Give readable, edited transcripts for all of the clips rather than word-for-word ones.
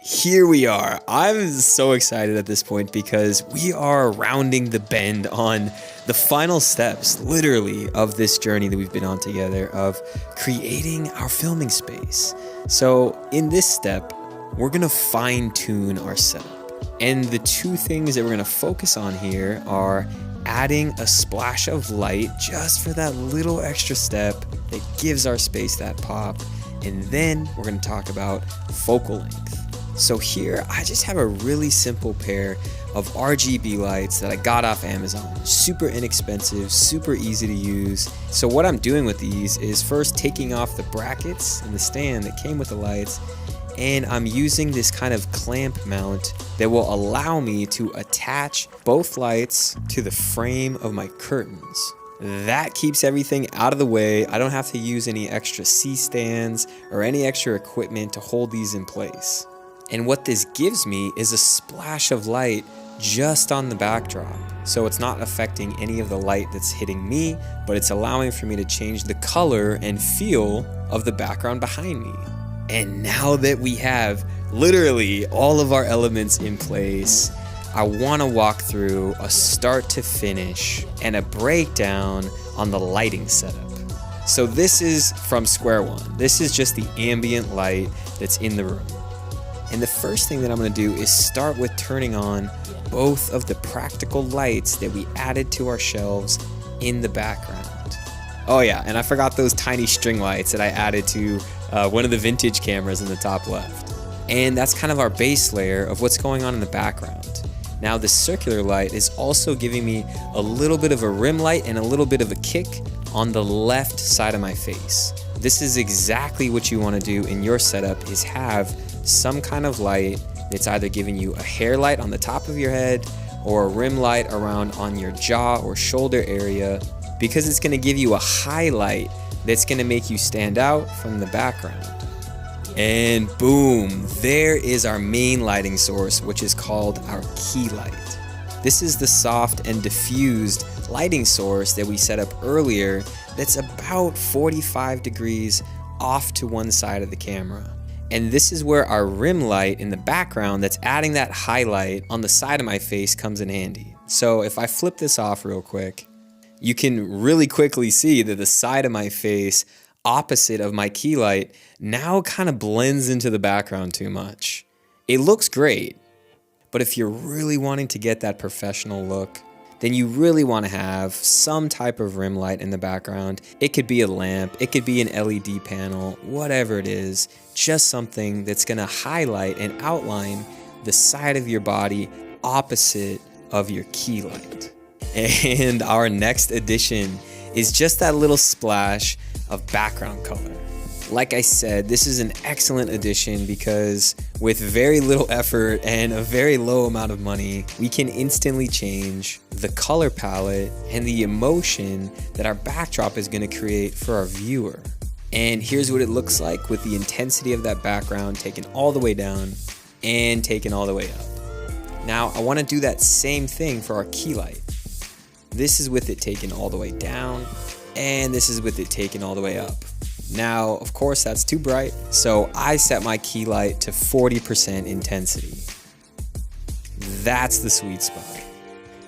Here we are. I'm so excited at this point because we are rounding the bend on the final steps, literally, of this journey that we've been on together of creating our filming space. So in this step, we're going to fine tune our setup. And the two things that we're going to focus on here are adding a splash of light just for that little extra step that gives our space that pop. And then we're going to talk about focal length. So here I just have a really simple pair of RGB lights that I got off Amazon. Super inexpensive, super easy to use. So what I'm doing with these is first taking off the brackets and the stand that came with the lights, and I'm using this kind of clamp mount that will allow me to attach both lights to the frame of my curtains. That keeps everything out of the way. I don't have to use any extra C-stands or any extra equipment to hold these in place. And what this gives me is a splash of light just on the backdrop. So it's not affecting any of the light that's hitting me, but it's allowing for me to change the color and feel of the background behind me. And now that we have literally all of our elements in place, I want to walk through a start to finish and a breakdown on the lighting setup. So this is from square one. This is just the ambient light that's in the room. And the first thing that I'm going to do is start with turning on both of the practical lights that we added to our shelves in the background. Oh yeah, and I forgot those tiny string lights that I added to one of the vintage cameras in the top left. And that's kind of our base layer of what's going on in the background. Now the circular light is also giving me a little bit of a rim light and a little bit of a kick on the left side of my face. This is exactly what you want to do in your setup, is have some kind of light that's either giving you a hair light on the top of your head or a rim light around on your jaw or shoulder area, because it's going to give you a highlight that's going to make you stand out from the background. And boom, there is our main lighting source, which is called our key light. This is the soft and diffused lighting source that we set up earlier that's about 45 degrees off to one side of the camera. And this is where our rim light in the background that's adding that highlight on the side of my face comes in handy. So if I flip this off real quick, you can really quickly see that the side of my face opposite of my key light now kind of blends into the background too much. It looks great, but if you're really wanting to get that professional look, then you really want to have some type of rim light in the background. It could be a lamp, it could be an LED panel, whatever it is, just something that's going to highlight and outline the side of your body opposite of your key light. And our next addition is just that little splash of background color. Like I said, this is an excellent addition because with very little effort and a very low amount of money, we can instantly change the color palette and the emotion that our backdrop is going to create for our viewer. And here's what it looks like with the intensity of that background taken all the way down and taken all the way up. Now I want to do that same thing for our key light. This is with it taken all the way down, and this is with it taken all the way up. Now, of course, that's too bright, so I set my key light to 40% intensity. That's the sweet spot.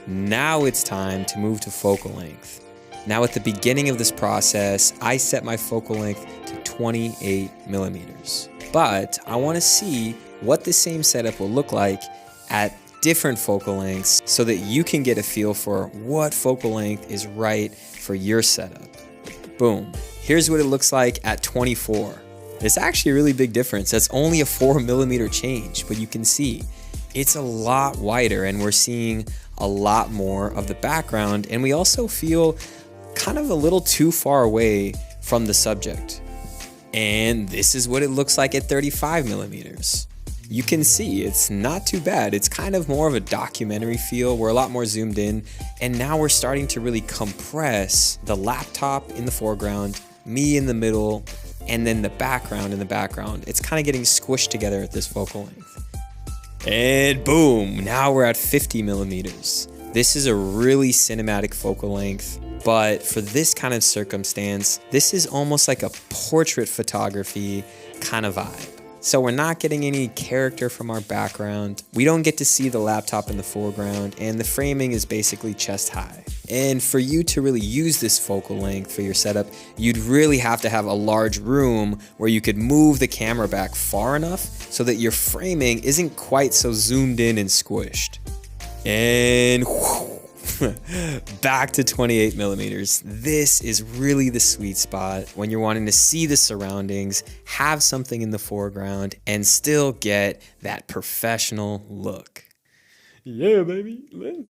Now it's time to move to focal length. Now at the beginning of this process, I set my focal length to 28 millimeters. But I want to see what the same setup will look like at different focal lengths so that you can get a feel for what focal length is right for your setup. Boom. Here's what it looks like at 24. It's actually a really big difference. That's only a 4 millimeter change, but you can see it's a lot wider and we're seeing a lot more of the background, and we also feel kind of a little too far away from the subject. And this is what it looks like at 35 millimeters. You can see it's not too bad. It's kind of more of a documentary feel. We're a lot more zoomed in, and now we're starting to really compress the laptop in the foreground, me in the middle, and then the background in the background. It's kind of getting squished together at this focal length. And boom, now we're at 50 millimeters. This is a really cinematic focal length, but for this kind of circumstance, this is almost like a portrait photography kind of vibe. So we're not getting any character from our background. We don't get to see the laptop in the foreground, and the framing is basically chest high. And for you to really use this focal length for your setup, you'd really have to have a large room where you could move the camera back far enough so that your framing isn't quite so zoomed in and squished. And back to 28 millimeters. This is really the sweet spot when you're wanting to see the surroundings, have something in the foreground, and still get that professional look. Yeah, baby.